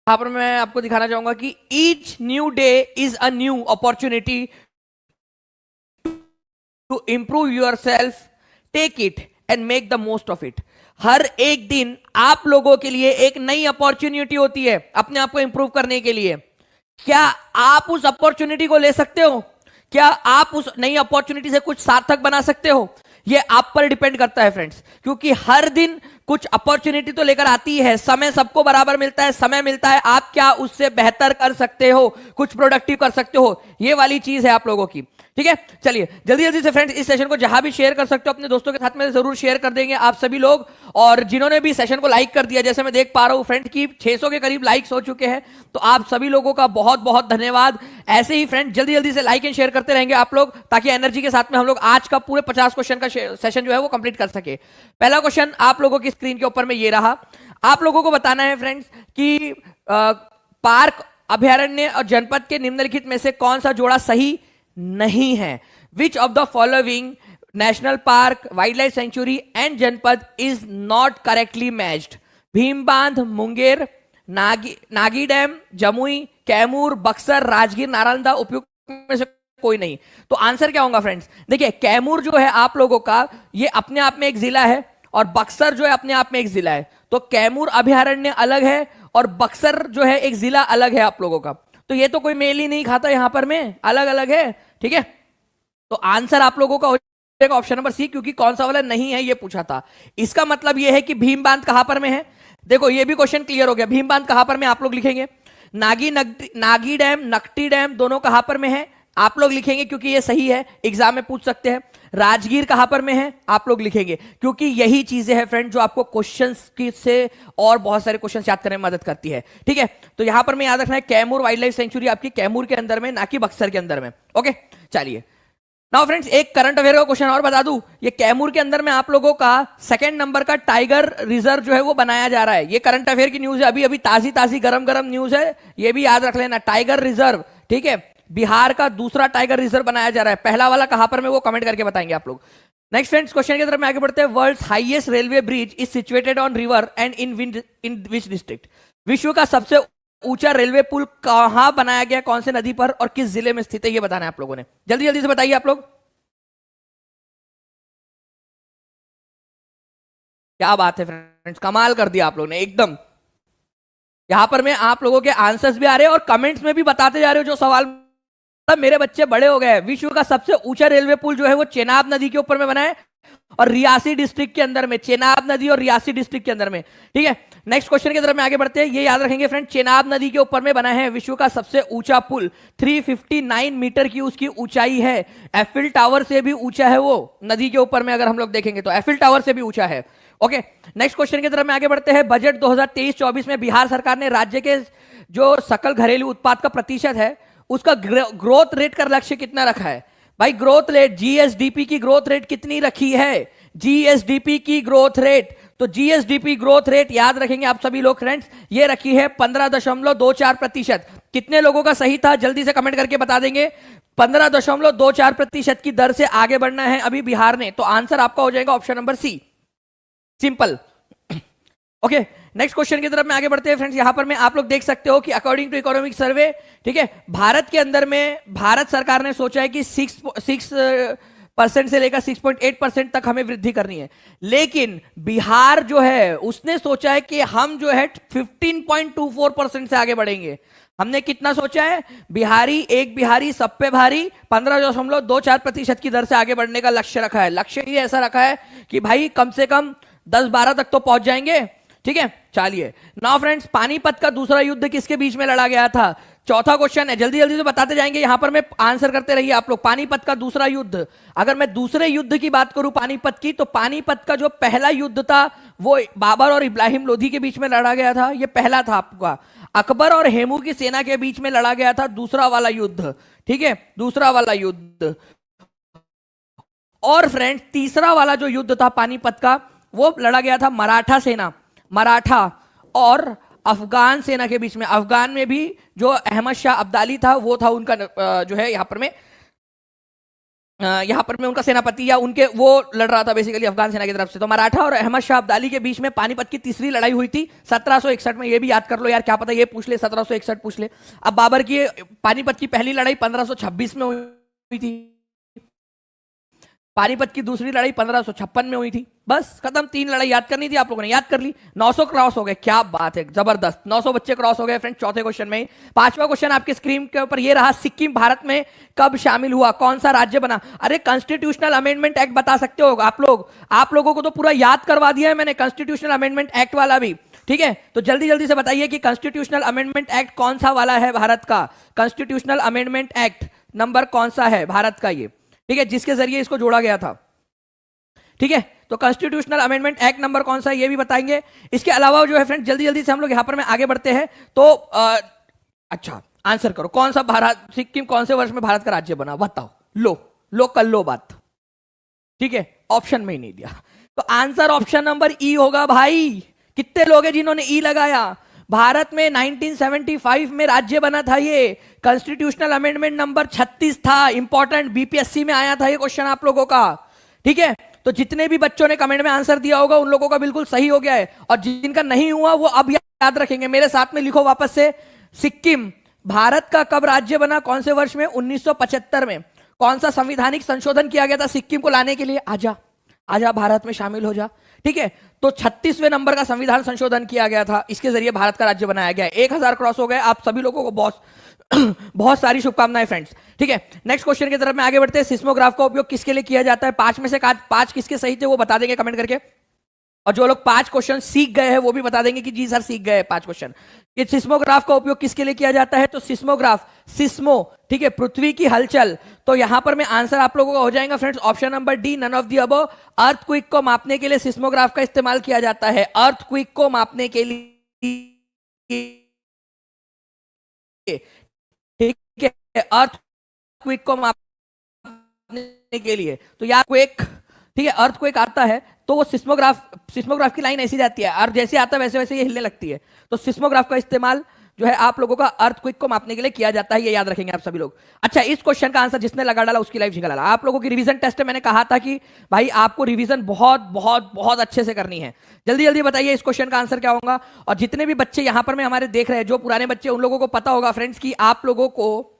यहां पर मैं आपको दिखाना चाहूंगा कि each new day is a new opportunity to improve yourself, take it and make the most of it. हर एक दिन आप लोगों के लिए एक नई अपॉर्चुनिटी होती है अपने आप को इंप्रूव करने के लिए। क्या आप उस अपॉर्चुनिटी को ले सकते हो? क्या आप उस नई अपॉर्चुनिटी से कुछ सार्थक बना सकते हो? ये आप पर डिपेंड करता है फ्रेंड्स, क्योंकि हर दिन कुछ अपॉर्चुनिटी तो लेकर आती है। समय सबको बराबर मिलता है, समय मिलता है, आप क्या उससे बेहतर कर सकते हो, कुछ प्रोडक्टिव कर सकते हो, ये वाली चीज है आप लोगों की। ठीक है, चलिए जल्दी जल्दी से फ्रेंड्स इस सेशन को जहां भी शेयर कर सकते हो अपने दोस्तों के साथ में जरूर शेयर कर देंगे आप सभी लोग। और जिन्होंने भी सेशन को लाइक कर दिया, जैसे मैं देख पा रहा हूं फ्रेंड की 600 के करीब लाइक्स हो चुके हैं, तो आप सभी लोगों का बहुत बहुत धन्यवाद। ऐसे ही फ्रेंड जल्दी जल्दी से लाइक एंड शेयर करते रहेंगे आप लोग, ताकि एनर्जी के साथ में हम लोग आज का पूरे 50 क्वेश्चन का सेशन जो है वो कंप्लीट कर सके। पहला क्वेश्चन आप लोगों की स्क्रीन के ऊपर में ये रहा। आप लोगों को बताना है फ्रेंड्स कि पार्क, अभयारण्य और जनपद के निम्नलिखित में से कौन सा जोड़ा सही नहीं है। Which of the following national park, wildlife sanctuary and जनपद is not correctly matched? Bhim बांध, मुंगेर, नागी डैम, जमुई, कैमूर, बक्सर, राजगीर, नालंदा उपयुक्त में से कोई नहीं। तो आंसर क्या होगा फ्रेंड्स? देखिए कैमूर जो है आप लोगों का, ये अपने आप में एक जिला है, और बक्सर जो है अपने आप में एक जिला है। तो कैमूर अभयारण्य अलग है और बक्सर जो है एक जिला अलग है आप लोगों का। तो ये तो कोई मेल ही नहीं खाता यहां पर में, अलग अलग है। ठीक है, तो आंसर आप लोगों का हो जाएगा ऑप्शन नंबर सी, क्योंकि कौन सा वाला नहीं है ये पूछा था। इसका मतलब ये है कि भीम बांध कहां पर में है। देखो ये भी क्वेश्चन क्लियर हो गया। भीम बांध कहां पर में आप लोग लिखेंगे? नागी डैम, नकटी डैम दोनों कहां पर में है आप लोग लिखेंगे, क्योंकि ये सही है, एग्जाम में पूछ सकते हैं। राजगीर कहां पर में है आप लोग लिखेंगे, क्योंकि यही चीजें हैं फ्रेंड जो आपको क्वेश्चंस की से और बहुत सारे क्वेश्चंस याद करने में मदद करती है। ठीक है, तो यहां पर में याद रखना है कैमूर वाइल्ड लाइफ सेंचुरी आपकी कैमूर के अंदर में, ना कि बक्सर के अंदर में। ओके, चलिए नाउ फ्रेंड्स एक करंट अफेयर का क्वेश्चन और बता दूं। ये कैमूर के अंदर में आप लोगों का सेकंड नंबर का टाइगर रिजर्व जो है वो बनाया जा रहा है। ये करंट अफेयर की न्यूज है, अभी अभी ताजी ताजी गरम गरम न्यूज है, ये भी याद रख लेना। टाइगर रिजर्व, ठीक है, बिहार का दूसरा टाइगर रिजर्व बनाया जा रहा है। पहला वाला कहां पर में वो कमेंट करके बताएंगे आप लोग। नेक्स्ट फ्रेंड्स क्वेश्चन की तरफ में आगे बढ़ते हैं। World's highest railway bridge is situated on river and in which district? विश्व का सबसे ऊंचा रेलवे पुल कहां बनाया गया, कौन से नदी पर और किस जिले में स्थित है, ये बताना है आप लोगों ने। जल्दी जल्दी से बताइए आप लोग। क्या बात है फ्रेंड्स, कमाल कर दिया आप लोगों ने एकदम। यहां पर मैं आप लोगों के आंसर्स भी आ रहे हैं और कमेंट्स में भी बताते जा रहे हो जो सवाल। मेरे बच्चे बड़े हो गए। विश्व का सबसे ऊंचा रेलवे पुल जो है वो चेनाब नदी के ऊपर में बना है, और रियासी डिस्ट्रिक्ट के अंदर में, चेनाब नदी और रियासी डिस्ट्रिक्ट के अंदर में। ठीक है, नेक्स्ट क्वेश्चन की तरफ में आगे बढ़ते हैं। ये याद रखेंगे फ्रेंड, चेनाब नदी के ऊपर में बना है विश्व का सबसे ऊंचा पुल। 359 मीटर की उसकी ऊंचाई है। एफिल टावर से भी ऊंचा है वो, नदी के ऊपर में अगर हम लोग देखेंगे तो एफिल टावर से भी ऊंचा है। ओके, नेक्स्ट क्वेश्चन की तरफ में आगे बढ़ते हैं। बजट 2023-24 में बिहार सरकार ने राज्य के जो सकल घरेलू उत्पाद का प्रतिशत है उसका ग्रोथ रेट का लक्ष्य कितना रखा है? भाई ग्रोथ रेट, जीएसडीपी की ग्रोथ रेट कितनी रखी है? जीएसडीपी की ग्रोथ रेट, तो जीएसडीपी ग्रोथ रेट याद रखेंगे आप सभी लोग फ्रेंड्स, ये रखी है 15.24%। कितने लोगों का सही था जल्दी से कमेंट करके बता देंगे। 15.24% की दर से आगे बढ़ना है अभी बिहार ने, तो आंसर आपका हो जाएगा option number C, simple. Okay, next question की तरफ में आगे बढ़ते हैं फ्रेंड्स। यहां पर में आप लोग देख सकते हो कि अकॉर्डिंग टू इकोनॉमिक सर्वे, ठीक है, भारत के अंदर में भारत सरकार ने सोचा है कि 6% से लेकर 6.8% तक हमें वृद्धि करनी है। लेकिन बिहार जो है उसने सोचा है कि हम जो है 15.24% से आगे बढ़ेंगे। हमने कितना सोचा है? बिहारी एक बिहारी सब पे भारी, 15.24% की दर से आगे बढ़ने का लक्ष्य रखा है। लक्ष्य ही ऐसा रखा है कि भाई कम से कम 10-12 तक तो पहुंच जाएंगे। ठीक है, चलिए नाउ फ्रेंड्स, पानीपत का दूसरा युद्ध किसके बीच में लड़ा गया था? चौथा क्वेश्चन है, जल्दी जल्दी से बताते जाएंगे। यहां पर मैं आंसर करते रहिए आप लोग। पानीपत का दूसरा युद्ध, अगर मैं दूसरे युद्ध की बात करूं पानीपत की, तो पानीपत का जो पहला युद्ध था वो बाबर और इब्राहिम लोधी के बीच में लड़ा गया था, ये पहला था आपका। अकबर और हेमू की सेना के बीच में लड़ा गया था दूसरा वाला युद्ध। ठीक है, दूसरा वाला युद्ध। और फ्रेंड्स तीसरा वाला जो युद्ध था पानीपत का, वो लड़ा गया था मराठा और अफगान सेना के बीच में। अफगान में भी जो अहमद शाह अब्दाली था वो था उनका जो है यहां पर में यहाँ पर मैं उनका सेनापति या उनके वो लड़ रहा था बेसिकली अफगान सेना की तरफ से। तो मराठा और अहमद शाह अब्दाली के बीच में पानीपत की तीसरी लड़ाई हुई थी 1761 में। ये भी याद कर लो यार, क्या पता ये पूछ ले 1761 पूछ ले। अब बाबर की पानीपत की पहली लड़ाई 1526 में हुई थी, पानीपत की दूसरी लड़ाई 1556 में हुई थी। बस खत्म, 3 लड़ाई याद करनी थी, आप लोगों ने याद कर ली। 900 क्रॉस हो गए, क्या बात है, जबरदस्त। 900 बच्चे क्रॉस हो गए फ्रेंड चौथे क्वेश्चन में। पांचवा क्वेश्चन आपके स्क्रीन के ऊपर ये रहा, सिक्किम भारत में कब शामिल हुआ, कौन सा राज्य बना? अरे कॉन्स्टिट्यूशनल अमेंडमेंट एक्ट बता सकते हो आप लोग? आप लोगों को तो पूरा याद करवा दिया है मैंने, कॉन्स्टिट्यूशनल अमेंडमेंट एक्ट वाला भी। ठीक है, तो जल्दी जल्दी से बताइए कि कॉन्स्टिट्यूशनल अमेंडमेंट एक्ट कौन सा वाला है भारत का? कॉन्स्टिट्यूशनल अमेंडमेंट एक्ट नंबर कौन सा है भारत का ये? ठीक है, जिसके जरिए इसको जोड़ा गया था। ठीक है, तो कॉन्स्टिट्यूशनल अमेंडमेंट एक्ट नंबर कौन सा है ये भी बताएंगे। इसके अलावा जो है फ्रेंड जल्दी जल्दी से हम लोग यहां पर में आगे बढ़ते हैं। तो अच्छा आंसर करो, कौन सा भारत, सिक्किम कौन से वर्ष में भारत का राज्य बना, बताओ। लो कर लो बात। ठीक है, ऑप्शन में ही नहीं दिया, तो आंसर ऑप्शन नंबर ई होगा भाई। कितने लोग हैं जिन्होंने ई लगाया? भारत में 1975 में राज्य बना था ये, कॉन्स्टिट्यूशनल अमेंडमेंट नंबर 36 था। इंपॉर्टेंट, बीपीएससी में आया था ये क्वेश्चन आप लोगों का। ठीक है, तो जितने भी बच्चों ने कमेंट में आंसर दिया होगा उन लोगों का बिल्कुल सही हो गया है, और जिनका नहीं हुआ वो अब याद रखेंगे। मेरे साथ में लिखो वापस से, सिक्किम भारत का कब राज्य बना, कौन से वर्ष में? 1975 में। कौन सा संवैधानिक संशोधन किया गया था सिक्किम को लाने के लिए? आजा आजा भारत में शामिल हो जा। ठीक है, तो 36वें नंबर का संविधान संशोधन किया गया था, इसके जरिए भारत का राज्य बनाया गया। 1000 क्रॉस हो गए, आप सभी लोगों को बहुत बहुत सारी शुभकामनाएं फ्रेंड्स। ठीक है, नेक्स्ट क्वेश्चन की तरफ में आगे बढ़ते हैं। सिस्मोग्राफ का उपयोग किसके लिए किया जाता है? 5 में से 5 किसके सही थे वो बता देंगे कमेंट करके, और जो लोग 5 क्वेश्चन सीख गए हैं वो भी बता देंगे कि जी सर सीख गए 5 क्वेश्चन। ये सिस्मोग्राफ का उपयोग किसके लिए किया जाता है? तो सिस्मोग्राफ, सिस्मो, ठीक है, पृथ्वी की हलचल। तो यहां पर में आंसर आप लोगों का हो जाएगा friends option number D, none of the above. Earthquake को मापने के लिए सिस्मोग्राफ का इस्तेमाल किया जाता है, अर्थक्वेक को मापने के लिए। ठीक है, अर्थक्वेक को मापने के लिए, तो यार क्वेक, ठीक है, अर्थक्वेक आता है तो वो सिस्मोग्राफ की लाइन ऐसी जाती है और जैसे आता है वैसे वैसे ये हिलने लगती है। तो सिस्मोग्राफ का इस्तेमाल जो है आप लोगों का अर्थक्वेक को मापने के लिए किया जाता है, ये याद रखेंगे आप सभी लोग। अच्छा, इस क्वेश्चन का आंसर जिसने लगा डाला उसकी लाइफ झिंगा डाला। आप लोगों की रिवीजन टेस्ट है, मैंने कहा था कि भाई आपको रिवीजन बहुत बहुत बहुत अच्छे से करनी है। जल्दी जल्दी बताइए इस क्वेश्चन का आंसर क्या होगा। और जितने भी बच्चे यहां पर में हमारे देख रहे हैं, जो पुराने बच्चे, उन लोगों को पता होगा फ्रेंड्स कि आप लोगों को,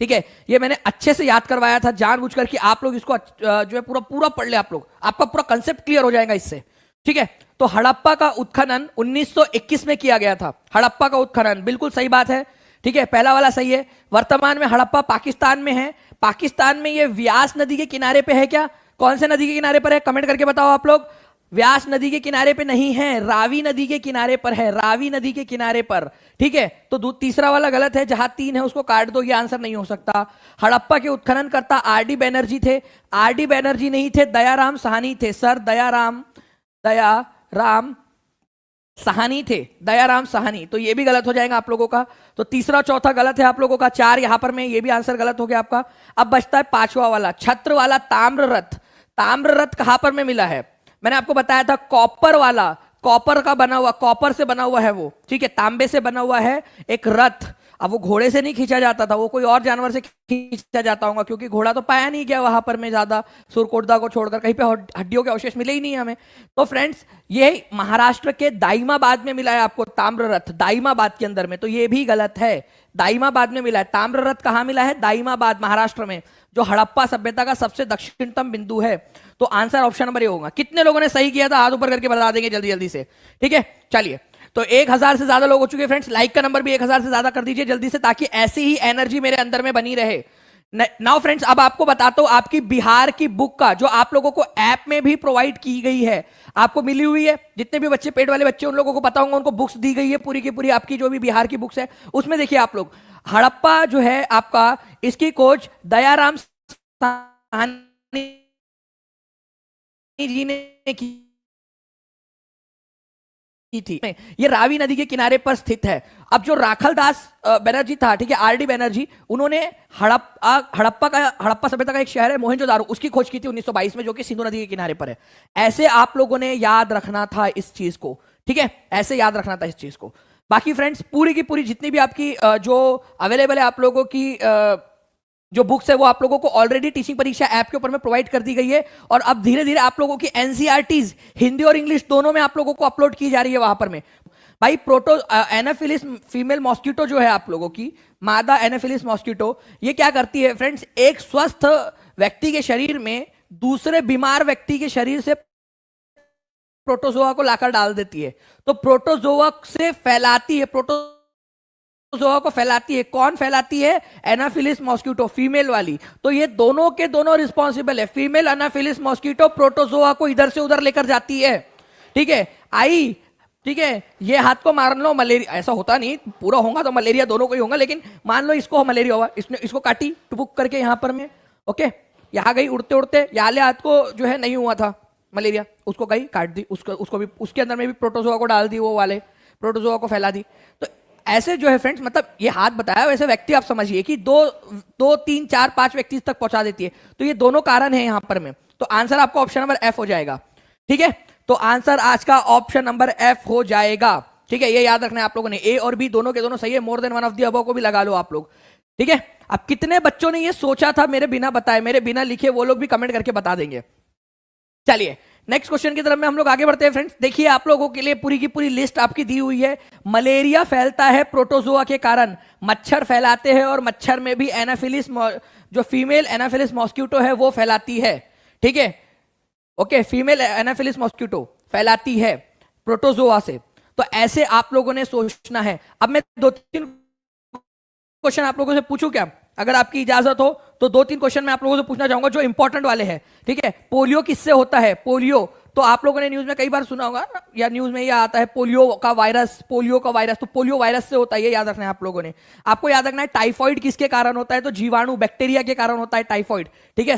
ठीक है, ये मैंने अच्छे से याद करवाया था जानबूझकर कि आप लोग इसको जो है पूरा पूरा पढ़ ले, आप लोग, आपका पूरा कंसेप्ट क्लियर हो जाएगा इससे। ठीक है, तो हड़प्पा का उत्खनन 1921 में किया गया था। हड़प्पा का उत्खनन, बिल्कुल सही बात है। ठीक है, पहला वाला सही है। वर्तमान में हड़प्पा पाकिस्तान में है। पाकिस्तान में ये व्यास नदी के किनारे पे है क्या? कौन से नदी के किनारे पर है? कमेंट करके बताओ आप लोग। व्यास नदी के किनारे पे नहीं है, रावी नदी के किनारे पर है, रावी नदी के किनारे पर। ठीक है, तो तीसरा वाला गलत है, जहां 3 है उसको काट दो, ये आंसर नहीं हो सकता। हड़प्पा के उत्खनन करता आरडी बैनर्जी थे। आरडी बैनर्जी नहीं थे, दयाराम साहनी थे। सर दयाराम साहनी थे, दयाराम साहनी। तो ये भी गलत हो जाएगा आप लोगों का। तो तीसरा चौथा गलत है आप लोगों का, 4 यहां पर में, ये भी आंसर गलत हो गया आपका। अब बचता है 5वां वाला, छत्र वाला ताम्र रथ। ताम्र रथ कहां पर में मिला है? मैंने आपको बताया था कॉपर वाला, कॉपर का बना हुआ, कॉपर से बना हुआ है वो। ठीक है, तांबे से बना हुआ है एक रथ। अब वो घोड़े से नहीं खींचा जाता था, वो कोई और जानवर से खींचा जाता होगा, क्योंकि घोड़ा तो पाया नहीं गया वहां पर में ज्यादा, सुरकोटदा को छोड़कर कहीं पे हड्डियों के अवशेष मिले ही नहीं हमें। तो फ्रेंड्स ये महाराष्ट्र के दाइमाबाद में मिला है आपको ताम्र रथ, दाइमाबाद के अंदर में। तो ये भी गलत है, दाइमाबाद में मिला है। ताम्र रथ कहां मिला है? दाइमाबाद, महाराष्ट्र में, जो हड़प्पा सभ्यता का सबसे दक्षिणतम बिंदु है। तो आंसर ऑप्शन नंबर ए होगा। कितने लोगों ने सही किया था हाथ ऊपर करके बता देंगे जल्दी जल्दी से। ठीक है, चलिए, तो 1000 से ज्यादा लोग हो चुके हैं फ्रेंड्स। लाइक का नंबर भी 1000 से ज्यादा कर दीजिए जल्दी से, ताकि ऐसी ही एनर्जी मेरे अंदर में बनी रहे। नाउ फ्रेंड्स, अब आपको बताता हूं, आपकी बिहार की बुक का, जो आप लोगों को ऐप में भी प्रोवाइड की गई है, आपको मिली हुई है। जितने भी बच्चे, पेड वाले बच्चे, उन लोगों को पता होगा, उनको बुक्स दी गई है पूरी की पूरी, आपकी जो भी बिहार की बुक्स है उसमें देखिए आप लोग, हड़प्पा जो है आपका, इसकी खोज दयाराम साहनी जी ने की थी। ये रावी नदी के किनारे पर स्थित है। अब जो राखलदास बनर्जी था, ठीक है, आरडी बनर्जी, उन्होंने हड़प्पा सभ्यता का एक शहर है मोहनजोदारो, उसकी खोज की थी 1922 में, जो कि सिंधु नदी के किनारे पर है। ऐसे आप लोगों ने याद रखना था इस चीज को। ठीक है, ऐसे याद रखना था इस चीज को। बाकी फ्रेंड्स पूरी की पूरी जितनी भी आपकी जो अवेलेबल है आप लोगों की जो बुक्स है वो आप लोगों को ऑलरेडी टीचिंग परीक्षा ऐप के ऊपर में प्रोवाइड कर दी गई है, और अब धीरे धीरे आप लोगों की एनसीईआरटीज हिंदी और इंग्लिश दोनों में आप लोगों को अपलोड की जा रही है वहां पर में। भाई प्रोटो एनाफिलिस फीमेल मॉस्किटो जो है आप लोगों की मादा एनाफिलिस मॉस्किटो, ये क्या करती है फ्रेंड्स, एक स्वस्थ व्यक्ति के शरीर में दूसरे बीमार व्यक्ति के शरीर से प्रोटोजोआ को लाकर डाल देती है। तो प्रोटोजोआ से फैलाती है, प्रोटोजोआ को फैलाती है। कौन फैलाती है? एनाफिलिस मॉस्किटो, फीमेल वाली। तो ये दोनों के दोनों रिस्पॉन्सिबल है। फीमेल एनाफिलिस मॉस्किटो प्रोटोजोआ को इधर से उधर लेकर जाती है, ठीक है। आई, ठीक है, ये हाथ को मान लो मलेरिया, ऐसा होता नहीं, पूरा होगा तो मलेरिया दोनों को ही होगा, लेकिन मान लो इसको मलेरिया हुआ, इसने इसको काटी टुपुक करके यहां पर में, ओके, यहां गई उड़ते उड़ते, याले हाथ को जो है नहीं हुआ था मलेरिया, उसको गई काट दी, उसको भी उसके अंदर में भी प्रोटोजोआ को डाल दी, वो वाले प्रोटोजोआ को फैला दी। तो ऐसे जो है फ्रेंड्स, मतलब ये हाथ बताया, वैसे व्यक्ति आप समझिए कि दो तीन चार पांच व्यक्ति तक पहुंचा देती है। तो ये दोनों कारण है यहां पर में। तो आंसर आपका ऑप्शन नंबर एफ हो जाएगा, ठीक है। तो आंसर आज का ऑप्शन नंबर एफ हो जाएगा, ठीक है। ये याद रखना है आप लोगों ने, ए और बी दोनों के दोनों सही है। मोर than one of the above को भी लगा लो आप लोग, ठीक है। अब कितने बच्चों ने ये सोचा था मेरे बिना बताए, मेरे बिना लिखे, वो लोग भी कमेंट करके बता देंगे। चलिए नेक्स्ट क्वेश्चन की तरफ में हम लोग आगे बढ़ते हैं फ्रेंड्स। देखिए आप लोगों के लिए पूरी की पूरी लिस्ट आपकी दी हुई है। मलेरिया फैलता है प्रोटोजोआ के कारण, मच्छर फैलाते हैं, और मच्छर में भी एनाफिलिस, जो फीमेल एनाफिलिस मॉस्किटो है वो फैलाती है, ठीक है। ओके, फीमेल एनाफिलिस मॉस्किटो फैलाती है प्रोटोजोआ से। तो ऐसे आप लोगों ने सोचना है। अब मैं 2-3 क्वेश्चन आप लोगों से पूछूं क्या, अगर आपकी इजाजत हो तो 2-3 क्वेश्चन मैं आप लोगों से पूछना चाहूंगा जो इंपॉर्टेंट वाले हैं, ठीक है। पोलियो किससे होता है? पोलियो तो आप लोगों ने न्यूज में कई बार सुना होगा, या न्यूज में ये आता है पोलियो का वायरस, पोलियो का वायरस। तो पोलियो वायरस से होता है, ये याद रखना है आप लोगों ने। आपको याद रखना है टाइफॉइड किसके कारण होता है? तो जीवाणु, बैक्टीरिया के कारण होता है टाइफॉइड, ठीक है।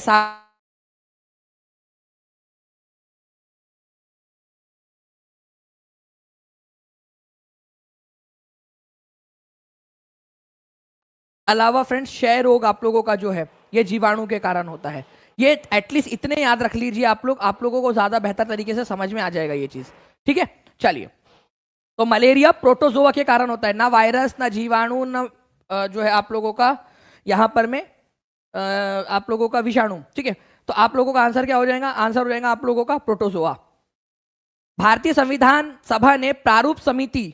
अलावा फ्रेंड्स क्षय रोग आप लोगों का जो है ये जीवाणु के कारण होता है। ये एटलीस्ट इतने याद रख लीजिए आप लोग, आप लोगों को ज्यादा बेहतर तरीके से समझ में आ जाएगा ये चीज, ठीक है। चलिए, तो मलेरिया प्रोटोजोआ के कारण होता है, ना वायरस, ना जीवाणु, ना जो है आप लोगों का यहां पर में आप लोगों का विषाणु, ठीक है। तो आप लोगों का आंसर क्या हो जाएगा? आंसर हो जाएगा आप लोगों का प्रोटोजोआ। भारतीय संविधान सभा ने प्रारूप समिति,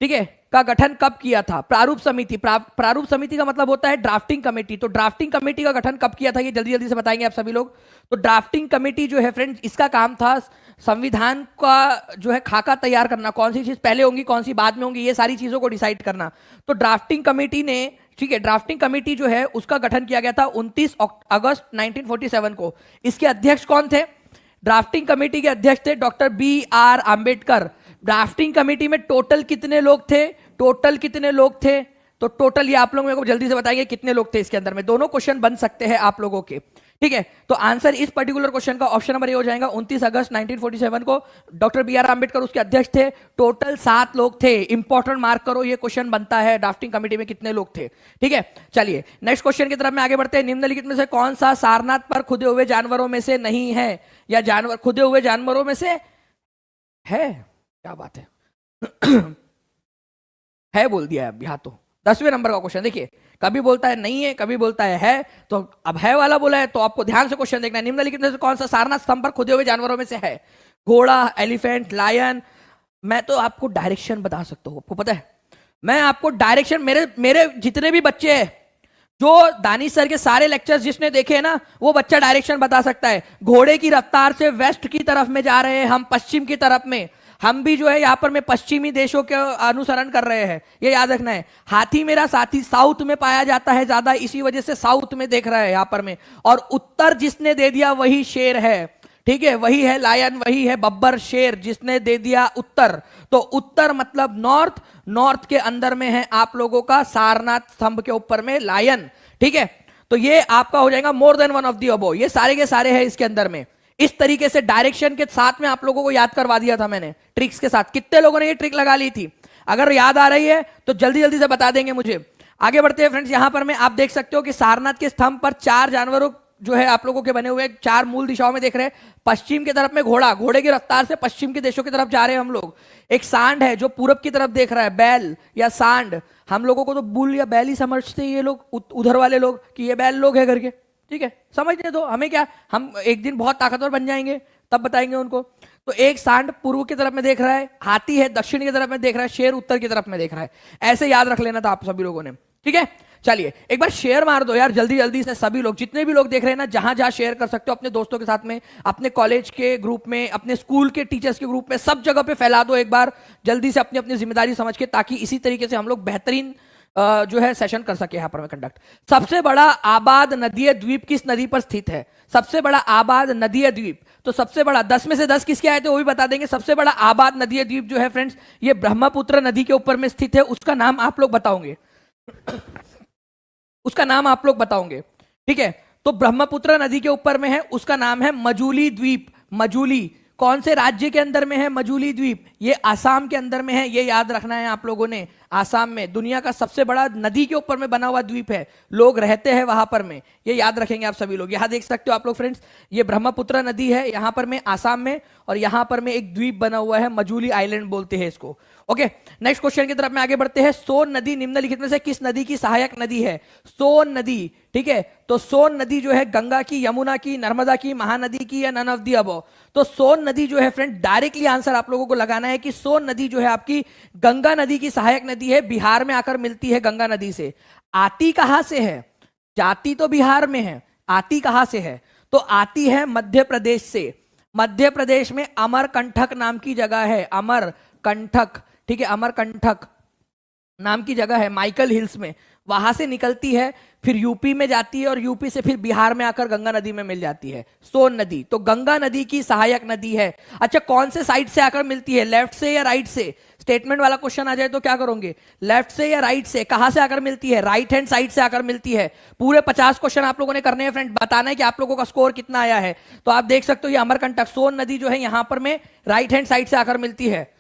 ठीक है, का गठन कब किया था? प्रारूप समिति, प्रारूप समिति का मतलब होता है ड्राफ्टिंग कमेटी। तो ड्राफ्टिंग कमेटी का गठन कब किया था, ये जल्दी जल्दी से बताएंगे आप सभी लोग। तो ड्राफ्टिंग कमेटी जो है फ्रेंड्स, इसका काम था संविधान का जो है खाका तैयार करना, कौन सी चीज पहले होंगी कौन सी बाद में होंगी, ये सारी चीजों को डिसाइड करना। तो ड्राफ्टिंग कमेटी ने, ठीक है, ड्राफ्टिंग कमेटी जो है उसका गठन किया गया था 29 अगस्त 1947 को। इसके अध्यक्ष कौन थे? ड्राफ्टिंग कमेटी के अध्यक्ष थे doctor BR Ambedkar. Drafting committee में टोटल कितने लोग थे? टोटल कितने लोग थे? तो टोटल ये आप लोग मेरे को जल्दी से बताएंगे कितने लोग थे इसके अंदर में। दोनों क्वेश्चन बन सकते हैं आप लोगों के, ठीक है। तो आंसर इस पर्टिकुलर क्वेश्चन का ऑप्शन नंबर ए हो जाएगा। 29 अगस्त 1947 को डॉक्टर BR आंबेडकर उसके अध्यक्ष थे। टोटल 7 लोग थे। इंपॉर्टेंट मार्क करो, ये क्वेश्चन बनता है ड्राफ्टिंग कमेटी में कितने लोग थे, ठीक है। चलिए नेक्स्ट क्वेश्चन की तरफ में आगे बढ़ते हैं। निम्नलिखित में से कौन सा सारनाथ पर खुदे हुए जानवरों में से नहीं है, या जानवर खुदे हुए जानवरों में से है? क्या बात है है बोल दिया अब यहाँ। तो 10वें नंबर का क्वेश्चन देखिए, कभी बोलता है नहीं है, कभी बोलता है। तो अब है वाला बोला है, तो आपको ध्यान से क्वेश्चन देखना है। निम्नलिखित में से कौन सा सारनाथ स्तंभ पर खुदे हुए जानवरों में से है? घोड़ा, एलिफेंट, लायन। मैं तो आपको डायरेक्शन बता सकता हूं, आपको पता है, मैं आपको डायरेक्शन, मेरे जितने भी बच्चे हैं, जो दानिश सर के सारे लेक्चर्स जिसने देखे हैं ना, वो बच्चा डायरेक्शन बता सकता है। घोड़े की रफ्तार से वेस्ट की तरफ में जा रहे हैं हम, पश्चिम की तरफ में। हम भी जो है यहाँ पर में पश्चिमी देशों के अनुसरण कर रहे हैं, ये याद रखना है। हाथी मेरा साथी साउथ में पाया जाता है ज्यादा, इसी वजह से साउथ में देख रहा है यहाँ पर में। और उत्तर जिसने दे दिया वही शेर है, ठीक है, वही है लायन, वही है बब्बर, शेर जिसने दे दिया उत्तर। तो उत्तर मतलब नॉर्थ, नॉर्थ के अंदर में है आप लोगों का सारनाथ स्तंभ के ऊपर में लायन, ठीक है। तो ये आपका हो जाएगा मोर than one of the above. ये सारे के सारे हैं इसके अंदर में। इस तरीके से डायरेक्शन के साथ में आप लोगों को याद करवा दिया था मैंने, ट्रिक्स के साथ। कितने लोगों ने ये ट्रिक लगा ली थी? अगर याद आ रही है तो जल्दी जल्दी से बता देंगे मुझे। आगे बढ़ते हैं फ्रेंड्स। यहां पर में आप देख सकते हो कि सारनाथ के स्तंभ पर 4 जो है आप लोगों के बने हुए 4 मूल दिशाओं में देख रहे हैं। पश्चिम की तरफ में घोड़ा, घोड़े की रफ्तार से पश्चिम के देशों की तरफ जा रहे हैं हम लोग। एक सांड है जो पूरब की तरफ देख रहा है, बैल या सांड। हम लोगों को तो बुल या बैल ही समझते हैं ये लोग, उधर वाले लोग, कि ये बैल लोग है करके। ठीक है, समझने दो, हमें क्या, हम एक दिन बहुत ताकतवर बन जाएंगे तब बताएंगे उनको। तो एक सांड पूर्व की तरफ में देख रहा है, हाथी है दक्षिण की तरफ में देख रहा है, शेर उत्तर की तरफ में देख रहा है। ऐसे याद रख लेना था आप सभी लोगों ने। ठीक है, चलिए एक बार शेयर मार दो यार जल्दी जल्दी से सभी लोग, जितने भी लोग देख रहे हैं ना, जहां जहां शेयर कर सकते हो अपने दोस्तों के साथ में, अपने कॉलेज के ग्रुप में, अपने स्कूल के टीचर्स के ग्रुप में, सब जगह पे फैला दो एक बार जल्दी से अपनी अपनी जिम्मेदारी समझ के, ताकि इसी तरीके से हम लोग बेहतरीन जो है सेशन कर सके यहाँ पर मैं कंडक्ट। सबसे बड़ा आबाद नदीय द्वीप किस नदी पर स्थित है? सबसे बड़ा आबाद नदीय द्वीप, तो सबसे बड़ा 10 में से 10 किसके आए थे वो भी बता देंगे। सबसे बड़ा आबाद नदीय द्वीप जो है फ्रेंड्स, ये ब्रह्मपुत्र नदी के ऊपर में स्थित है। उसका नाम आप लोग बताओगे उसका नाम आप लोग बताओगे। ठीक है, तो ब्रह्मपुत्र नदी के ऊपर में है, उसका नाम है मजूली द्वीप। मजूली कौन से राज्य के अंदर में है? मजूली द्वीप, ये आसाम के अंदर में है, ये याद रखना है आप लोगों ने। आसाम में दुनिया का सबसे बड़ा नदी के ऊपर में बना हुआ द्वीप है, लोग रहते हैं वहां पर में, ये याद रखेंगे आप सभी लोग। यहां देख सकते हो आप लोग फ्रेंड्स, ये ब्रह्मपुत्र नदी है यहां पर में आसाम में, और यहां पर में एक द्वीप बना हुआ है, मजूली आइलैंड बोलते हैं इसको। ओके, नेक्स्ट क्वेश्चन की तरफ में आगे बढ़ते हैं। सोन नदी निम्नलिखित में से किस नदी की सहायक नदी है? सोन नदी। ठीक है, तो सोन नदी जो है गंगा की, यमुना की, नर्मदा की, महानदी की, या नन ऑफ दी अबव? तो सोन नदी जो है फ्रेंड, डायरेक्टली आंसर आप लोगों को लगाना है कि सोन नदी जो है आपकी गंगा नदी की सहायक नदी है, बिहार में आकर मिलती है गंगा नदी से। आती कहां से है? जाती तो बिहार में है, आती कहां से है? तो आती है मध्य प्रदेश से। मध्य प्रदेश में अमरकंटक नाम की जगह है, अमरकंटक। ठीक है, अमरकंटक नाम की जगह है माइकल हिल्स में, वहां से निकलती है, फिर यूपी में जाती है, और यूपी से फिर बिहार में आकर गंगा नदी में मिल जाती है सोन नदी। तो गंगा नदी की सहायक नदी है। अच्छा, कौन से साइड से आकर मिलती है, लेफ्ट से या राइट से? स्टेटमेंट वाला क्वेश्चन आ जाए तो क्या करोगे, लेफ्ट से या राइट से? कहां से आकर मिलती है? राइट हैंड साइड से आकर मिलती है। पूरे 50 क्वेश्चन आप लोगों ने करने हैं फ्रेंड, बताना है कि आप लोगों का स्कोर कितना आया है। तो आप देख सकते हो ये अमरकंटक सोन नदी जो है यहां पर में राइट हैंड साइड से आकर मिलती है।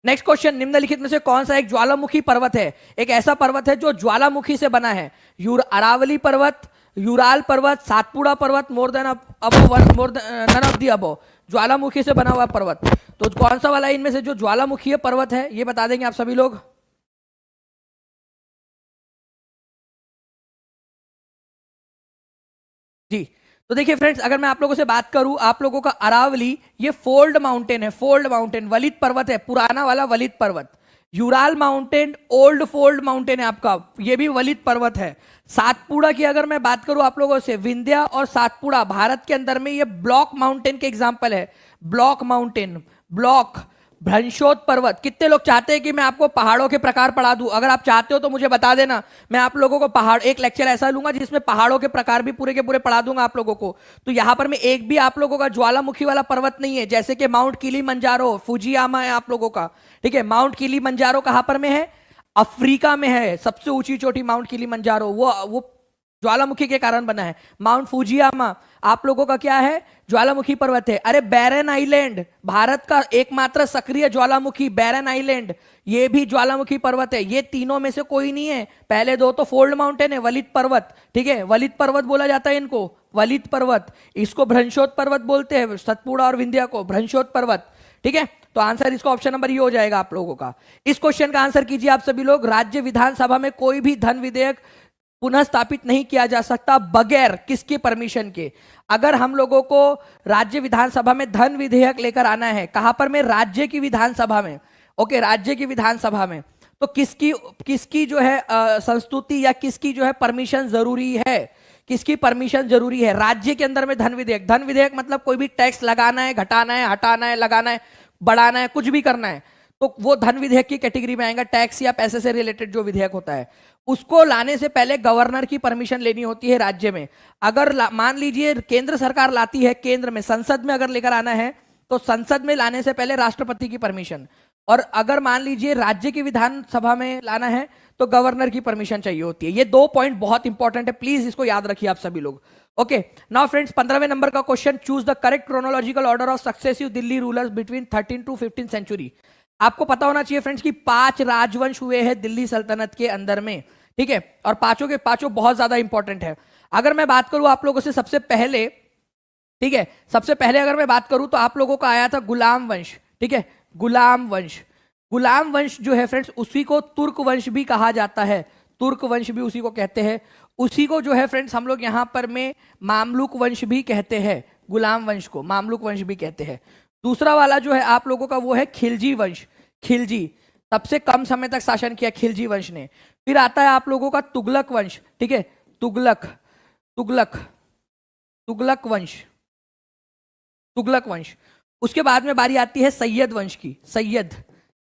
नेक्स्ट क्वेश्चन, निम्नलिखित में से कौन सा एक ज्वालामुखी पर्वत है? एक ऐसा पर्वत है जो ज्वालामुखी से बना है। अरावली पर्वत, यूराल पर्वत, सातपुड़ा पर्वत, more than above, none of the above, ज्वालामुखी से बना हुआ पर्वत। तो कौन सा वाला इनमें से जो ज्वालामुखी पर्वत है ये बता देंगे आप सभी लोग। जी, तो देखिए फ्रेंड्स, अगर मैं आप लोगों से बात करूं, आप लोगों का अरावली ये फोल्ड माउंटेन है, फोल्ड माउंटेन, वलित पर्वत है, पुराना वाला वलित पर्वत। Ural mountain old fold mountain है आपका, ये भी वलित पर्वत है। सातपुड़ा की अगर मैं बात करूं आप लोगों से, विंध्या और सातपुड़ा भारत के अंदर में ये ब्लॉक माउंटेन के एग्जांपल है। Block mountain, block. भ्रंशोत पर्वत, कितने लोग चाहते हैं कि मैं आपको पहाड़ों के प्रकार पढ़ा दूं? अगर आप चाहते हो तो मुझे बता देना, मैं आप लोगों को पहाड़ एक लेक्चर ऐसा लूंगा जिसमें पहाड़ों के प्रकार भी पूरे के पूरे पढ़ा दूंगा आप लोगों को। तो यहां पर मैं एक भी आप लोगों का ज्वालामुखी वाला पर्वत नहीं है, जैसे कि माउंट किलीमंजारो, फुजियामा है आप लोगों का। ठीक है, माउंट किलीमंजारो कहां पर में है? अफ्रीका में है, सबसे ऊंची चोटी माउंट किलीमंजारो, वो ज्वालामुखी के कारण बना है। माउंट फुजियामा आप लोगों का क्या है? ज्वालामुखी पर्वत है। अरे बैरन आइलैंड, भारत का एकमात्र सक्रिय ज्वालामुखी बैरन आइलैंड, ये भी ज्वालामुखी पर्वत है। ये तीनों में से कोई नहीं है, पहले दो तो फोल्ड माउंटेन है, वलित पर्वत। ठीक है, वलित पर्वत बोला जाता है इनको, वलित पर्वत। इसको भ्रंशोत पर्वत बोलते हैं, सतपुड़ा और विंध्या को भ्रंशोत पर्वत। ठीक है, तो आंसर इसका ऑप्शन नंबर ये हो जाएगा आप लोगों का। इस क्वेश्चन का आंसर कीजिए आप सभी लोग। राज्य विधानसभा में कोई भी धन विधेयक पुनः स्थापित नहीं किया जा सकता बगैर किसके परमिशन के? अगर हम लोगों को राज्य विधानसभा में धन विधेयक लेकर आना है, कहां पर में? राज्य की विधानसभा में। ओके, राज्य की विधानसभा में, तो किसकी जो है संस्तुति या किसकी जो है परमिशन जरूरी है? किसकी परमिशन जरूरी है राज्य के अंदर में? धन विधेयक। धन विधेयक मतलब कोई भी टैक्स लगाना है, घटाना है, हटाना है, लगाना है, बढ़ाना है, कुछ भी करना है, तो वो धन विधेयक की कैटेगरी में आएगा। टैक्स या पैसे से रिलेटेड जो विधेयक होता है, उसको लाने से पहले गवर्नर की परमिशन लेनी होती है राज्य में। अगर मान लीजिए केंद्र सरकार लाती है, केंद्र में संसद में अगर लेकर आना है तो संसद में लाने से पहले राष्ट्रपति की परमिशन, और अगर मान लीजिए राज्य की विधानसभा में लाना है तो गवर्नर की परमिशन चाहिए होती है। ये 2 पॉइंट बहुत इंपॉर्टेंट है, प्लीज इसको याद रखिए आप सभी लोग। ओके, नाउ फ्रेंड्स, 15वें नंबर का question, choose the correct chronological order of successive Delhi rulers between 13 to 15 century. आपको पता होना चाहिए फ्रेंड्स कि 5 राजवंश हुए हैं दिल्ली सल्तनत के अंदर में। ठीक है, और पांचों के पांचों बहुत ज्यादा इंपॉर्टेंट है। अगर मैं बात करूं आप लोगों से सबसे पहले, ठीक है, सबसे पहले अगर मैं बात करूं तो आप लोगों का आया था गुलाम वंश, ठीक है, गुलाम वंश। गुलाम वंश जो है फ्रेंड्स, उसी को तुर्क वंश भी कहा जाता है, तुर्क वंश भी उसी को कहते हैं। उसी को जो है फ्रेंड्स हम लोग यहां पर में मामलुक वंश भी कहते हैं, गुलाम वंश को मामलुक वंश भी कहते हैं। दूसरा वाला जो है आप लोगों का वो है खिलजी वंश। खिलजी, सबसे कम समय तक शासन किया खिलजी वंश ने। फिर आता है आप लोगों का तुगलक वंश, ठीक है, तुगलक, तुगलक, तुगलक वंश, तुगलक वंश। उसके बाद में बारी आती है सैयद वंश की, सैयद,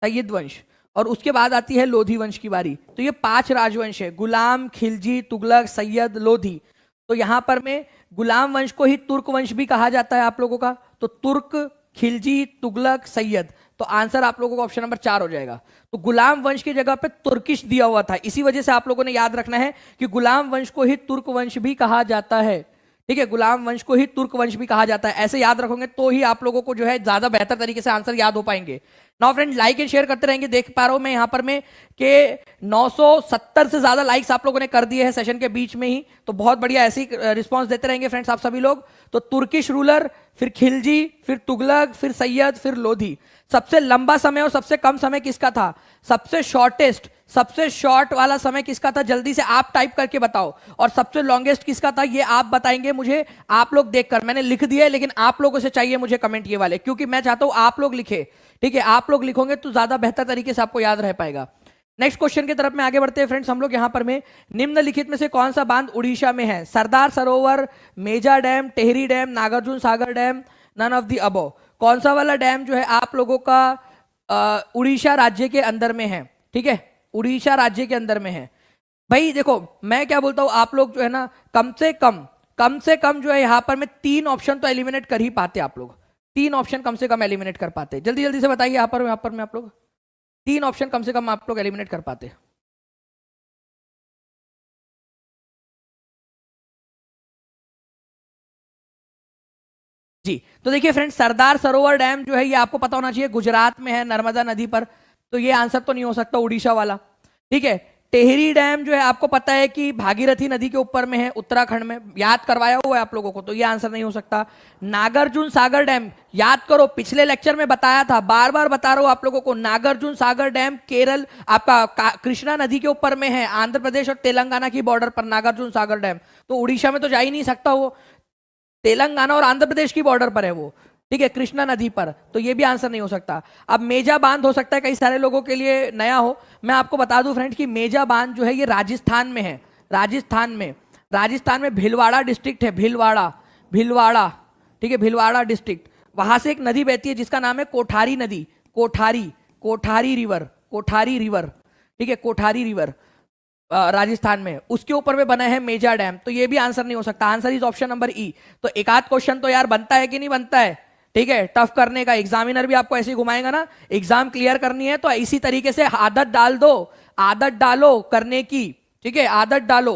सैयद वंश। और उसके बाद आती है लोधी वंश की बारी। तो ये 5 राजवंश है, गुलाम, खिलजी, तुगलक, सैयद, लोधी। तो यहां पर में गुलाम वंश को ही तुर्क वंश भी कहा जाता है आप लोगों का। तो तुर्क, खिलजी, तुगलक, सैयद। तो आंसर आप लोगों का ऑप्शन नंबर 4 हो जाएगा। तो गुलाम वंश की जगह पे तुर्किश दिया हुआ था, इसी वजह से आप लोगों ने याद रखना है कि गुलाम वंश को ही तुर्क वंश भी कहा जाता है, ठीक है, गुलाम वंश को ही तुर्क वंश भी कहा जाता है। ऐसे याद रखोगे तो ही आप लोगों को जो है ज्यादा बेहतर तरीके से आंसर याद हो पाएंगे। Now friend, like and share करते रहेंगे। देख पा रहा हूं मैं यहां पर में कि 970 से ज्यादा लाइक्स आप लोगों ने कर दिए हैं सेशन के बीच में ही। तो बहुत बढ़िया, ऐसी रिस्पांस देते रहेंगे फ्रेंड्स आप सभी लोग। तो तुर्किश रूलर, फिर खिलजी, फिर तुगलक, फिर सैयद, फिर लोधी। सबसे लंबा समय और सबसे कम समय किसका था? सबसे शॉर्टेस्ट, सबसे शॉर्ट वाला समय किसका था? जल्दी से आप टाइप करके बताओ। और सबसे लॉन्गेस्ट किसका था ये आप बताएंगे मुझे, आप लोग देखकर। मैंने लिख दिया है लेकिन आप लोगों से चाहिए मुझे कमेंट ये वाले, क्योंकि मैं चाहता हूं आप लोग लिखे, ठीक है, आप लोग लिखोगे तो ज्यादा बेहतर तरीके से आपको याद रह पाएगा। नेक्स्ट क्वेश्चन की तरफ में आगे बढ़ते हैं फ्रेंड्स हम लोग। यहां पर में निम्नलिखित में से कौन सा बांध उड़ीसा में है? Sardar Sarovar, Meja dam, Tehri dam, Nagarjuna Sagar dam, none of the above. कौन सा वाला डैम जो है आप लोगों का उड़ीसा राज्य के अंदर में है? ठीक है, उड़ीसा राज्य के अंदर में है। भाई देखो, मैं क्या बोलता हूं, आप लोग जो है ना कम से कम जो है यहां पर में 3 ऑप्शन तो एलिमिनेट कर ही पाते आप लोग। 3 ऑप्शन कम से कम एलिमिनेट कर पाते। जल्दी जल्दी से बताइए, यहां पर में आप लोग 3 ऑप्शन कम से कम आप लोग एलिमिनेट कर पाते। जी, तो देखिए फ्रेंड्स, सरदार सरोवर डैम जो है ये आपको पता होना चाहिए गुजरात में है, नर्मदा नदी पर। तो ये आंसर तो नहीं हो सकता उड़ीसा वाला, ठीक है। टेहरी डैम जो है आपको पता है कि भागीरथी नदी के ऊपर में है, उत्तराखंड में, याद करवाया हुआ है आप लोगों को, तो ये आंसर नहीं हो सकता। नागार्जुन सागर डैम, याद करो पिछले लेक्चर में बताया था, बार बार बता रहा हूं आप लोगों को, नागार्जुन सागर डैम केरल आपका कृष्णा नदी के ऊपर में है, आंध्र प्रदेश और तेलंगाना की बॉर्डर पर नागार्जुन सागर डैम। तो उड़ीसा में तो जा ही नहीं सकता वो, तेलंगाना और आंध्र प्रदेश की बॉर्डर पर है वो, ठीक है, कृष्णा नदी पर। तो ये भी आंसर नहीं हो सकता। अब मेजा बांध हो सकता है कई सारे लोगों के लिए नया हो। मैं आपको बता दूं फ्रेंड कि मेजा बांध जो है ये राजस्थान में है, राजस्थान में भीलवाड़ा डिस्ट्रिक्ट है, भीलवाड़ा, ठीक है, भीलवाड़ा डिस्ट्रिक्ट। वहां से एक नदी बहती है जिसका नाम है कोठारी नदी, कोठारी रिवर, ठीक है, कोठारी रिवर, राजस्थान में, उसके ऊपर में बना है मेजा डैम। तो ये भी आंसर नहीं हो सकता। आंसर इज ऑप्शन नंबर ई। तो एक आध क्वेश्चन तो यार बनता है कि नहीं बनता है, ठीक है, टफ करने का। एग्जामिनर भी आपको ऐसे ही घुमाएगा ना, एग्जाम क्लियर करनी है तो इसी तरीके से आदत डाल दो, आदत डालो करने की, ठीक है, आदत डालो,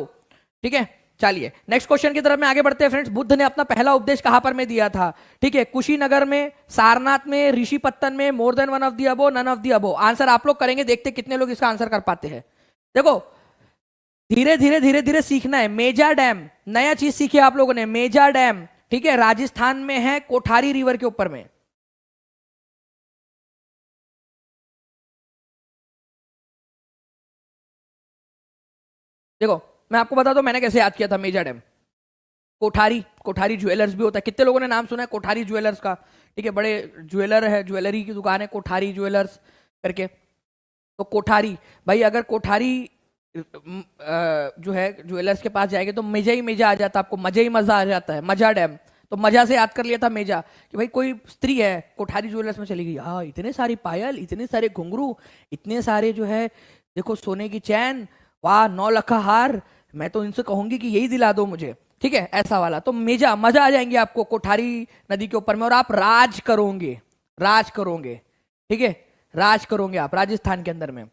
ठीक है। चलिए नेक्स्ट क्वेश्चन की तरफ में आगे बढ़ते हैं फ्रेंड्स। बुद्ध ने अपना पहला उपदेश कहां पर में दिया था? ठीक है, कुशीनगर में, सारनाथ में, ऋषिपत्तन में, more than one of the above, none of the above. Answer आप लोग करेंगे, देखते कितने लोग इसका आंसर कर पाते हैं। देखो धीरे धीरे सीखना है। मेजा डैम, नया चीज सीखी आप लोगों ने, मेजा डैम, ठीक है, राजस्थान में है, कोठारी रिवर के ऊपर में। देखो मैं आपको बता दूं मैंने कैसे याद किया था मेजा डैम। कोठारी ज्वेलर्स भी होता है, कितने लोगों ने नाम सुना है कोठारी ज्वेलर्स का? ठीक है, बड़े ज्वेलर है, ज्वेलरी की दुकान है कोठारी ज्वेलर्स करके। तो कोठारी, भाई अगर कोठारी जो है ज्वेलर्स के पास जाएंगे तो मेजा ही मेजा आ जाता, आपको मजा ही मजा आ जाता है, मजा डैम। तो मजा से याद कर लिया था मेजा, कि भाई कोई स्त्री है कोठारी ज्वेलर्स में चली गई, हाँ इतने सारे पायल, इतने सारे घुंघरू, इतने सारे जो है देखो सोने की चैन, वाह 9 लखा हार, मैं तो इनसे कहूंगी कि यही दिला दो मुझे, ठीक है, ऐसा वाला। तो मेजा, मजा आ जाएंगे आपको कोठारी नदी के ऊपर में, और आप राज करोगे, ठीक है, राज करोगे आप राजस्थान के अंदर में।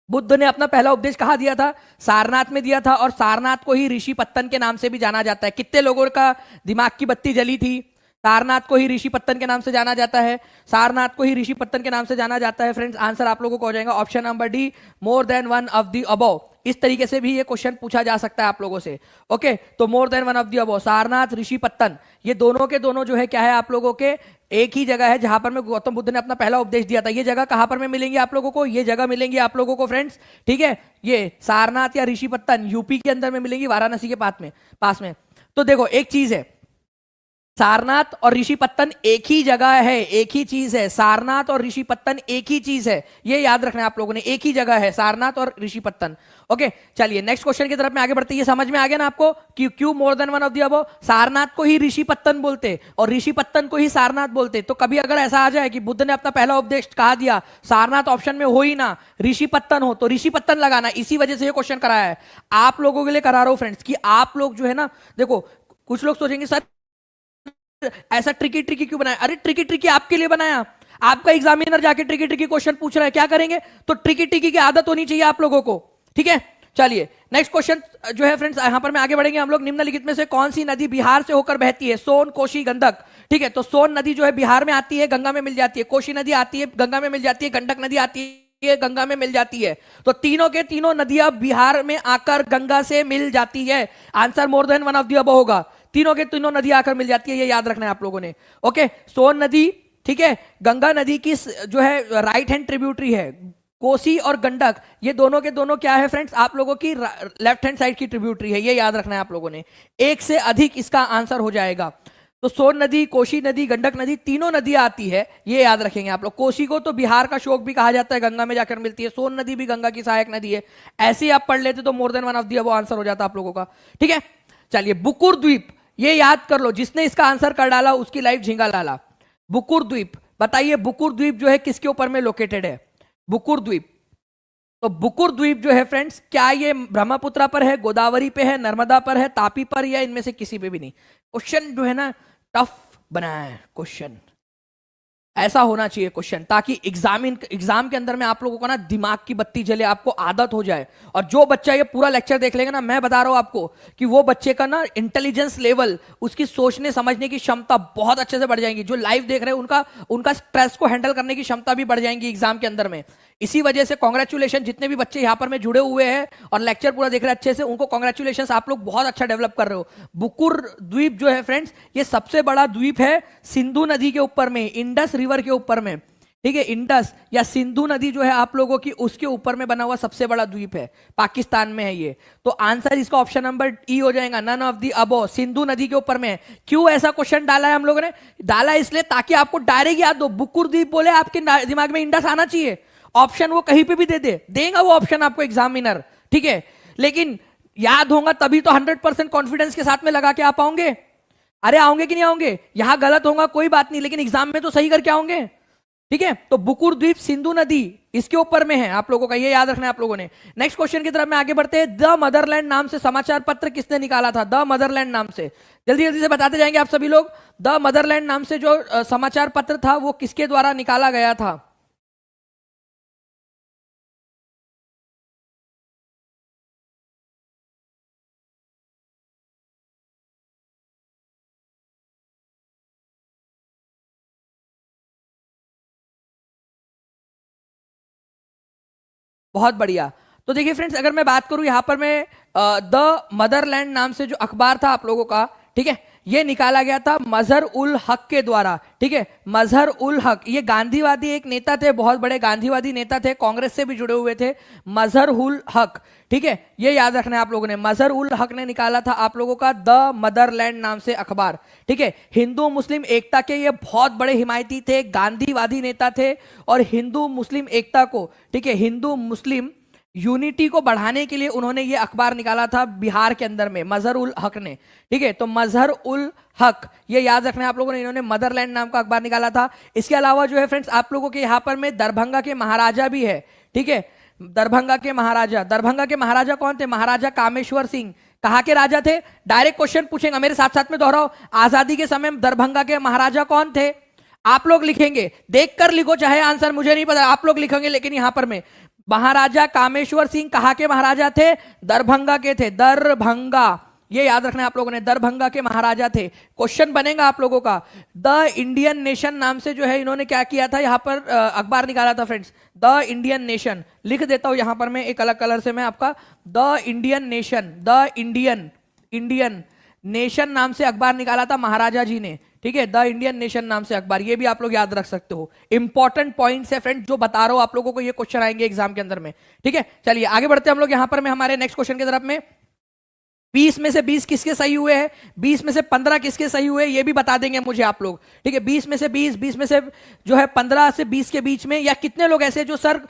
बुद्ध ने अपना पहला उपदेश कहाँ दिया था? सारनाथ में दिया था, और सारनाथ को ही ऋषि पत्तन के नाम से भी जाना जाता है। कितने लोगों का दिमाग की बत्ती जली थी सारनाथ को ही ऋषि पत्तन के नाम से जाना जाता है, सारनाथ को ही ऋषि पत्तन के नाम से जाना जाता है। फ्रेंड्स आंसर आप लोगों को हो जाएगा option number D, more than one of the above. इस तरीके से भी ये क्वेश्चन पूछा जा सकता है आप लोगों से। ओके, तो more than one of the above, Sarnath, Rishi Pattan, ये दोनों के दोनों जो है क्या है आप लोगों के एक ही जगह है जहां पर में गौतम बुद्ध ने अपना पहला उपदेश दिया था। ये जगह कहां पर में मिलेंगी आप लोगों को, ये जगह मिलेंगी आप लोगों को फ्रेंड्स, ठीक है। ये सारनाथ या ऋषि पत्तन यूपी के अंदर में मिलेंगी, वाराणसी के पास में। तो देखो एक चीज है, सारनाथ और ऋषिपत्तन एक ही जगह है, एक ही चीज है। सारनाथ और ऋषिपत्तन एक ही चीज है, ये याद रखना है आप लोगों ने, एक ही जगह है सारनाथ और ऋषिपत्तन। ओके, चलिए नेक्स्ट क्वेश्चन की तरफ में आगे बढ़ते हैं। ये समझ में आ गया ना आपको कि क्यों मोर than one of the above, Sarnath को ही ऋषिपत्तन बोलते और ऋषिपत्तन को ही सारनाथ बोलते। तो कभी अगर ऐसा आ जाए कि बुद्ध ने अपना पहला उपदेश कहा दिया, सारनाथ ऑप्शन में हो ही ना, ऋषिपत्तन हो, तो ऋषिपत्तन लगाना। इसी वजह से ये क्वेश्चन कराया है आप लोगों के लिए, करा रहा हूं फ्रेंड्स, कि आप लोग जो है ना, देखो कुछ लोग सोचेंगे सर ऐसा ट्रिकी ट्रिकी क्यों बनाया। अरे ट्रिकी ट्रिकी आपके लिए बनाया, आपका एग्जामिनर जाके ट्रिकी ट्रिकी क्वेश्चन पूछ रहा है, क्या करेंगे। तो ट्रिकी ट्रिकी की आदत होनी चाहिए आप लोगों को, ठीक है। चलिए नेक्स्ट क्वेश्चन जो है फ्रेंड्स, यहां पर मैं आगे बढ़ेंगे हम लोग। निम्नलिखित में से कौन सी नदी बिहार से होकर बहती है, सोन, कोसी, गंडक, ठीक है। तो सोन नदी जो है बिहार में आती है, गंगा में मिल जाती है। कोसी नदी आती है, गंगा में मिल जाती है। गंडक नदी आती है, गंगा में मिल जाती है। तो तीनों के तीनों नदियां बिहार में आकर गंगा से मिल जाती है। Answer more than one of the above होगा, तीनों के तीनों नदी आकर मिल जाती है, ये याद रखना है आप लोगों ने। ओके, सोन नदी, ठीक है, गंगा नदी की जो है राइट हैंड ट्रिब्यूटरी है। कोसी और गंडक ये दोनों के दोनों क्या है फ्रेंड्स, आप लोगों की लेफ्ट हैंड साइड की ट्रिब्यूटरी है, ये याद रखना है आप लोगों ने। एक से अधिक इसका आंसर हो जाएगा। तो सोन नदी, कोसी नदी, गंडक नदी, तीनों नदियां आती है, ये याद रखेंगे आप लोग। कोसी को तो बिहार का शोक भी कहा जाता है, गंगा में जाकर मिलती है। सोन नदी भी गंगा की सहायक नदी है। ऐसे ही आप पढ़ लेते तो more than one of the above answer हो जाता आप लोगों का, ठीक है। चलिए बुकुर द्वीप, ये याद कर लो, जिसने इसका आंसर कर डाला उसकी लाइफ झींगा लाला। बुकुर द्वीप, बताइए बुकुर द्वीप जो है किसके ऊपर में लोकेटेड है, बुकुर द्वीप। तो बुकुर द्वीप जो है फ्रेंड्स, क्या ये ब्रह्मपुत्रा पर है, गोदावरी पे है, नर्मदा पर है, तापी पर, या इनमें से किसी पे भी नहीं। क्वेश्चन जो है ना टफ बनाया है क्वेश्चन, ऐसा होना चाहिए क्वेश्चन, ताकि एग्जाम के अंदर में आप लोगों का ना दिमाग की बत्ती जले, आपको आदत हो जाए। और जो बच्चा ये पूरा लेक्चर देख लेगा ना, मैं बता रहा हूं आपको कि वो बच्चे का ना इंटेलिजेंस लेवल, उसकी सोचने समझने की क्षमता बहुत अच्छे से बढ़ जाएगी। जो लाइव देख रहे हैं उनका स्ट्रेस को हैंडल करने की क्षमता भी बढ़ जाएगी एग्जाम के अंदर में। इसी वजह से कॉन्ग्रेचुलेशन जितने भी बच्चे यहां पर में जुड़े हुए हैं और लेक्चर पूरा देख रहे हैं अच्छे से, उनको कॉन्ग्रेचुलेशन, आप लोग बहुत अच्छा डेवलप कर रहे हो। बुकुर द्वीप जो है फ्रेंड्स, ये सबसे बड़ा द्वीप है सिंधु नदी के ऊपर में, इंडस रिवर के ऊपर में, ठीक है। इंडस या सिंधु नदी जो है आप लोगों की, उसके ऊपर में बना हुआ सबसे बड़ा द्वीप है, पाकिस्तान में है ये। तो आंसर इसका ऑप्शन नंबर ई हो जाएगा, none of the above, Sindhu नदी के ऊपर में है। क्यों ऐसा क्वेश्चन डाला है हम लोगों ने, डाला इसलिए ताकि आपको डायरेक्ट याद हो। बुकुर द्वीप बोले आपके दिमाग में इंडस आना चाहिए, ऑप्शन वो कहीं पे भी देगा वो ऑप्शन आपको एग्जामिनर, ठीक है। लेकिन याद होगा तभी तो 100% कॉन्फिडेंस के साथ में लगा के आ पाओगे। अरे आओगे कि नहीं आओगे, यहां गलत होगा कोई बात नहीं, लेकिन एग्जाम में तो सही करके आओगे, ठीक है। तो बुकुर द्वीप सिंधु नदी इसके ऊपर में है आप लोगों का, ये याद रखना है आप लोगों ने। नेक्स्ट क्वेश्चन की तरफ में आगे बढ़ते हैं। द मदरलैंड नाम से समाचार पत्र किसने निकाला था, द मदरलैंड नाम से, जल्दी जल्दी से बताते जाएंगे आप सभी लोग। द मदरलैंड नाम से जो समाचार पत्र था वो किसके द्वारा निकाला गया था। बहुत बढ़िया। तो देखिए फ्रेंड्स, अगर मैं बात करूं यहां पर मैं द मदरलैंड नाम से जो अखबार था आप लोगों का, ठीक है, ये निकाला गया था मजहर उल हक के द्वारा, ठीक है। मजहर उल हक ये गांधीवादी एक नेता थे, बहुत बड़े गांधीवादी नेता थे, कांग्रेस से भी जुड़े हुए थे, मजहर उल हक, ठीक है। ये याद रखना है आप लोगों ने, मजहर उल हक ने निकाला था आप लोगों का द मदरलैंड नाम से अखबार, ठीक है। हिंदू मुस्लिम एकता के ये बहुत बड़े हिमायती थे, गांधीवादी नेता थे, और हिंदू मुस्लिम एकता को, ठीक है, हिंदू मुस्लिम यूनिटी को बढ़ाने के लिए उन्होंने ये अखबार निकाला था बिहार के अंदर में, मजहर उल हक ने, ठीक है। तो मजहर उल हक ये याद रखना है आप लोगों ने, इन्होंने मदरलैंड नाम का अखबार निकाला था। इसके अलावा जो है फ्रेंड्स आप लोगों के यहाँ पर में दरभंगा के महाराजा भी है, ठीक है। दरभंगा के महाराजा कौन थे, महाराजा कामेश्वर सिंह। कहाँ के राजा थे, डायरेक्ट क्वेश्चन पूछेंगे, मेरे साथ साथ में दोहराओ। आजादी के समय दरभंगा के महाराजा कौन थे, आप लोग लिखेंगे, देखकर लिखो, चाहे आंसर मुझे नहीं पता, आप लोग लिखेंगे। लेकिन यहां पर में महाराजा कामेश्वर सिंह कहाँ के महाराजा थे, दरभंगा के थे, दरभंगा, ये याद रखना है आप लोगों ने, दरभंगा के महाराजा थे। क्वेश्चन बनेगा आप लोगों का, द इंडियन नेशन नाम से जो है इन्होंने क्या किया था, यहां पर अखबार निकाला था फ्रेंड्स, द इंडियन नेशन। लिख देता हूं यहां पर मैं एक अलग कलर से, मैं आपका the Indian nation, the Indian nation नाम से अखबार निकाला था महाराजा जी ने, ठीक है, द इंडियन नेशन नाम से अखबार। ये भी आप लोग याद रख सकते हो, इंपॉर्टेंट पॉइंट्स है फ्रेंड जो बता रहा हूं आप लोगों को, ये क्वेश्चन आएंगे एग्जाम के अंदर में, ठीक है। चलिए आगे बढ़ते हैं हम लोग यहां पर, मैं हमारे नेक्स्ट क्वेश्चन की तरफ में। 20 में से 20 किसके सही हुए हैं, 20 में से 15 किसके सही हुए, ये भी बता देंगे मुझे आप लोग, ठीक है। 20 में से 20 में से जो है 15 से 20 के बीच में, या कितने लोग ऐसे जो सर